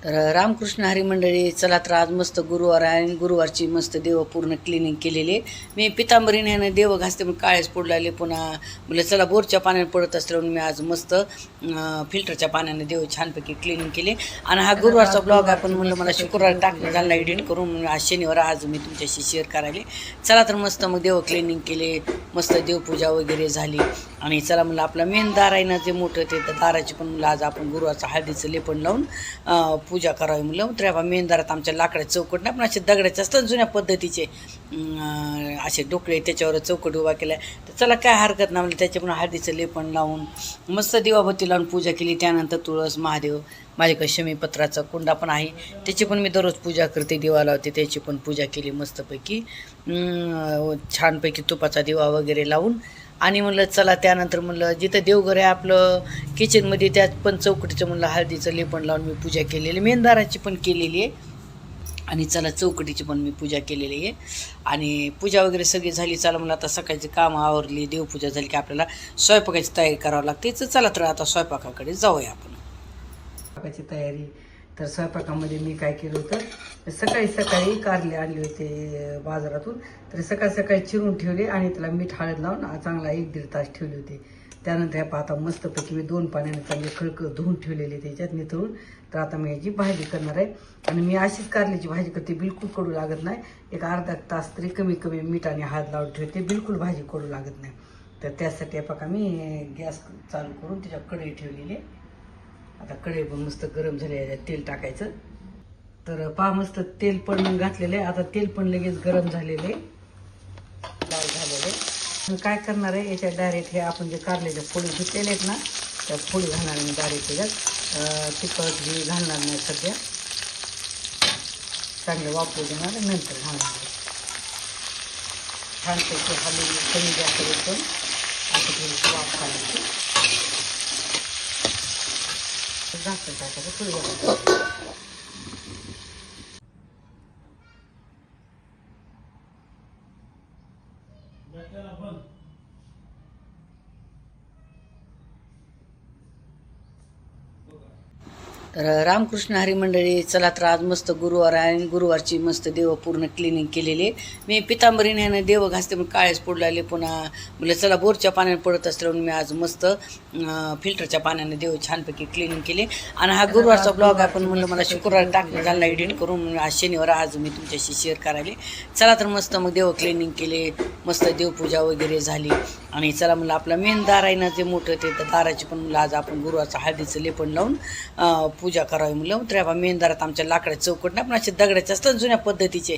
तर रामकृष्ण हरी मंडळी, चला तर आज मस्त गुरुवार आहे आणि गुरुवारची मस्त देव पूर्ण क्लिनिंग केलेली. मी पितांबरीने देव घासते मग काळेच पडलेले. पुन्हा म्हणजे चला बोरच्या पाण्याने पडत असल्यावर मी आज मस्त फिल्टरच्या पाण्याने देव छानपैकी क्लिनिंग केले. आणि हा गुरुवारचा ब्लॉग आपण म्हणलं मला शुक्रवार टाकणं झाला एडिट करून, आज शनिवार आज मी तुमच्याशी शेअर करायले. चला तर मस्त मग देव क्लिनिंग केले, मस्त देवपूजा वगैरे झाली. आणि चला म्हणलं आपला मेन दार आहे ना जे मोठं ते दाराची पण म्हणलं आज आपण गुरुवारचं हळदीचं लेपण लावून पूजा करावी म्हणलं. तर मेन दारात आमच्या लाकडाचे चौकट नाही पण असे दगडाचे असतात जुन्या पद्धतीचे असे डोकळे, त्याच्यावर चौकट उभा केला. तर चला काय हरकत नाही म्हणलं त्याच्या पण हळदीचं लेपण लावून मस्त दिवाबत्ती लावून पूजा केली. त्यानंतर तुळस, महादेव, माझ्याकडे शमीपत्राचा कुंडा पण आहे त्याची पण मी दररोज पूजा करते, दिवा लावते, त्याची पण पूजा केली मस्तपैकी छानपैकी तुपाचा दिवा वगैरे लावून. आणि म्हणलं चला त्यानंतर म्हणलं जिथं देवघर आहे आपलं किचनमध्ये त्यात पण चौकटीचं म्हणलं हळदीचं लेपण लावून मी पूजा केलेली, मेंदाराची पण केलेली आहे. आणि चला चौकटीची पण मी पूजा केलेली आहे. आणि पूजा वगैरे सगळी झाली. चला म्हणलं आता सकाळची कामं आवरली, देवपूजा झाली की आपल्याला स्वयंपाकाची तयारी करावी लागते. तर चला तर आता स्वयंपाकाकडे जाऊया आपण. स्वयंपाकाची तयारी तर स्वयंपाकामध्ये मी काय केलं होतं, सकाळी कारले आणले होते बाजारातून. तर सकाळी चिरून ठेवले आणि त्याला मीठ हळद लावून चांगला 1-1.5 तास ठेवले होते. त्यानंतर ह्या पाहता मस्तपैकी मी 2 पाण्याने चांगले खळखळ धुवून ठेवलेले त्याच्यात निथळून. तर आता मी याची भाजी करणार आहे. आणि मी अशीच कारल्याची भाजी करते, बिलकुल कडू लागत नाही. एक अर्धा तास तरी कमी मीठ आणि हळद लावून ठेवते, बिलकुल भाजी कडू लागत नाही. तर त्यासाठी बघा मी गॅस चालू करून त्याच्यात कढई ठेवलेली आहे. आता कढई पण मस्त गरम झाली, याच्यात तेल टाकायचं. तर पहा मस्त तेल पण घातलेलं आहे. आता तेल पण लगेच गरम झालेले, लाल झालेले. काय करणार आहे याच्यात डायरेक्ट हे आपण जे कारल्याच्या फोडी धुतलेले आहेत ना त्या फोडी घालणार आहे डायरेक्ट त्याच्यात. तिखट हे घालणार नाही सध्या, चांगलं वापरू देणार नंतर घालणार. छानपैकी हलवून कमी जास्त पण आता थोडीशी वाफ घालायची. झाकण टाकायचं थोडी तर रामकृष्ण हरी मंडळी, चला तर आज मस्त गुरुवार आहे आणि गुरुवारची मस्त देव पूर्ण क्लिनिंग केलेली. मी पितांबरीने देव घासते मग काळेच पडलेले. पुन्हा म्हणलं चला बोरच्या पाण्याने पडत असल्यावर मी आज मस्त फिल्टरच्या पाण्याने देव छानपैकी क्लिनिंग केले. आणि हा गुरुवारचा ब्लॉग आपण म्हणलं मला शुक्रवार टाकणं झाला एडिट करून, आज शनिवार आज मी तुमच्याशी शेअर करायले. चला तर मस्त मग देव क्लिनिंग केले, मस्त देवपूजा वगैरे झाली. आणि चला म्हणलं आपला मेन दार आहे ना जे मोठं ते दाराची पण म्हणलं आज आपण गुरुवारचं हळदीचं लेपण लावून पूजा करावी म्हणलं. तर मेन दारात आमच्या लाकडाचे चौकट नाही पण असे दगडाचे असतात जुन्या पद्धतीचे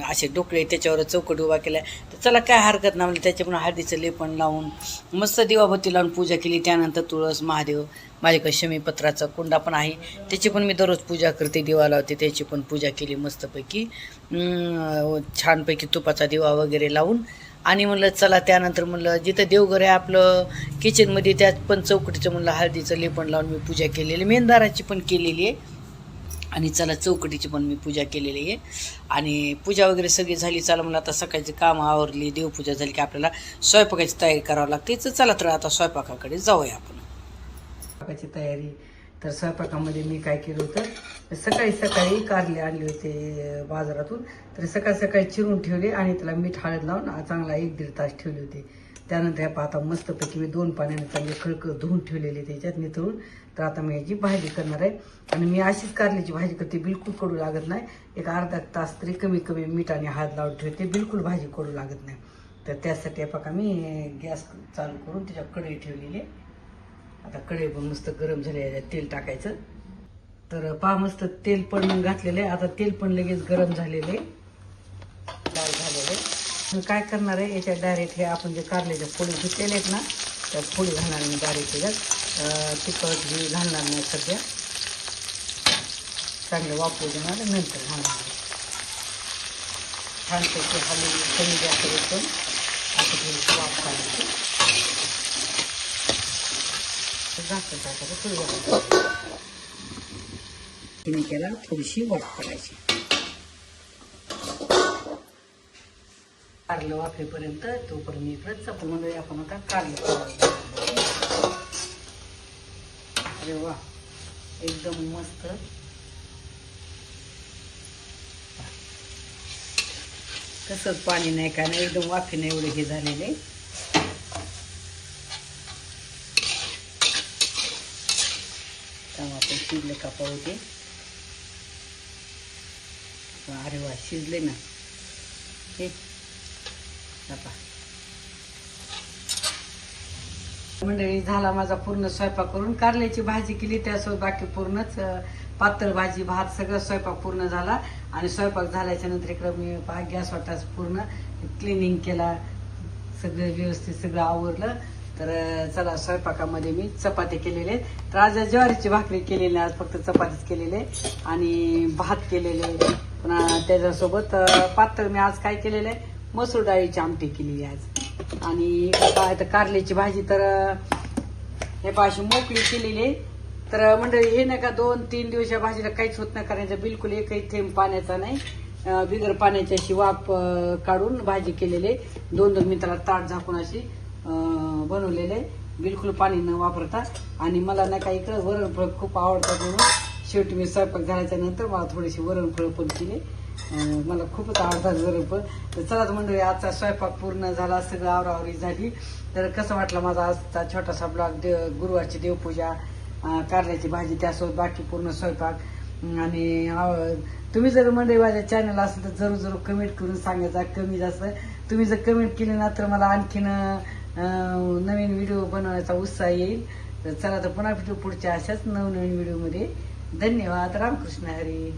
असे डोकळे, त्याच्यावर चौकट उभा केला. तर चला काय हरकत नाही म्हणलं त्याच्या पण हळदीचं लेपण लावून मस्त दिवाबत्ती लावून पूजा केली. त्यानंतर तुळस, महादेव, माझ्याकडे शमीपत्राचा कुंडा पण आहे त्याची पण मी दररोज पूजा करते, दिवा लावते, त्याची पण पूजा केली मस्तपैकी छानपैकी तुपाचा दिवा वगैरे लावून. आणि म्हणलं चला त्यानंतर म्हणलं जिथं देवघर आहे आपलं किचनमध्ये त्यात पण चौकटीचं म्हणलं हळदीचं लेपण लावून मी पूजा केलेली, मेंदाराची पण केलेली आहे. आणि चला चौकटीची पण मी पूजा केलेली आहे. आणि पूजा वगैरे सगळी झाली. चला म्हणलं आता सकाळची कामं आवरली, देवपूजा झाली की आपल्याला स्वयंपाकाची तयारी करावी लागते. तर चला तर आता स्वयंपाकाकडे जाऊया आपण. स्वयंपाकाची तयारी तर स्वयंपाकामध्ये मी काय केलं होतं, सकाळी कारले आणले होते बाजारातून. तर सकाळी चिरून ठेवले आणि त्याला मीठ हळद लावून चांगला 1-1.5 तास ठेवले होते. त्यानंतर ह्या पाहता मस्तपैकी मी 2 पाण्याने चांगले खळखळ धुवून ठेवलेले त्याच्यात निथळून. तर आता मी याची भाजी करणार आहे. आणि मी अशीच कारल्याची भाजी करते, बिलकुल कडू लागत नाही. एक अर्धा तास तरी कमी मीठ आणि हळद लावून ठेवते, बिलकुल भाजी कडू लागत नाही. तर त्यासाठी बघा मी गॅस चालू करून त्याच्यात कढई ठेवलेली आहे. आता कढई पण मस्त गरम झाली, याच्यात तेल टाकायचं. तर पहा मस्त तेल पण घातलेलं आहे. आता तेल पण लगेच गरम झालेले, लाल झालेले. काय करणार आहे याच्यात डायरेक्ट हे आपण जे कारल्याच्या फोडी धुतलेले आहेत ना त्यात फोडी घालणार मी डायरेक्ट त्याच्यात. तिखट हे घालणार नाही सध्या, चांगलं वापरू देणार नंतर घालणार. छानपैकी हलवून कमी जास्त पण आता थोडीशी वाफ घालायची. झाकण टाकायचं थोडी केला थोडीशी वाफ करायची. कारलं वाफेपर्यंत, तोपर्यंत इकडं चपाती मंडळी आपण आता कारलं. अरे वा, एकदम मस्त. कसंच पाणी नाही काय नाही, एकदम वाफेने एवढे हे झालेले. आपण शिजले का पाहू ते. अरे वा, शिजले ना हे. मंडळी झाला माझा पूर्ण स्वयंपाक करून. कारल्याची भाजी केली, त्यासोबत बाकी पूर्णच पातळ भाजी भात सगळं स्वयंपाक पूर्ण झाला. आणि स्वयंपाक झाल्याच्या नंतर इकडं मी गॅस वाटाच पूर्ण क्लिनिंग केला, सगळं व्यवस्थित सगळं आवरलं. तर चला, स्वयंपाकामध्ये मी चपाती केलेले. तर आज ज्वारीची भाकरी केलेली, आज फक्त चपातीच केलेले आणि भात केलेले. पुन्हा त्याच्यासोबत पातळ मी आज काय केलेलं आहे, मसूर डाळीची आमटी केली आज. आणि काय तर कारल्याची भाजी तर हे पाशी मोकळी केलेली. तर मंडळी हे नका 2-3 दिवस या भाजीला काहीच होत नाही करायचं, बिलकुल एकही थेंब पाण्याचा नाही. बिगर पाण्याची अशी वाफ काढून भाजी केलेली. 2-2 मिनिटाला ताट झाकून अशी बनवलेले, बिलकुल पाणी न वापरता. आणि मला नाही का इकडं वरणफळ खूप आवडतात, म्हणून शेवटी मी स्वयंपाक झाल्याच्या नंतर मला थोडीशी वरणफळ पण केली. मला खूपच आवडतात वरणफळ. तर चला मंडळी, आजचा स्वयंपाक पूर्ण झाला, सगळं आवरावरी झाली. तर कसं वाटलं माझा आजचा छोटासा ब्लॉग, गुरुवारची देवपूजा, कारल्याची भाजी, त्यासोबत बाकी पूर्ण स्वयंपाक. आणि तुम्ही जर मंडळी माझ्या चॅनल असेल तर जरूर कमेंट करून सांगायचा, कमी जास्त. तुम्ही जर कमेंट केली ना तर मला आणखीन नवीन व्हिडिओ बनवण्याचा उत्साह येईल. तर चला, तर पुन्हा भेटू पुढच्या अशाच नवनवीन व्हिडिओमध्ये. धन्यवाद. रामकृष्ण हरी.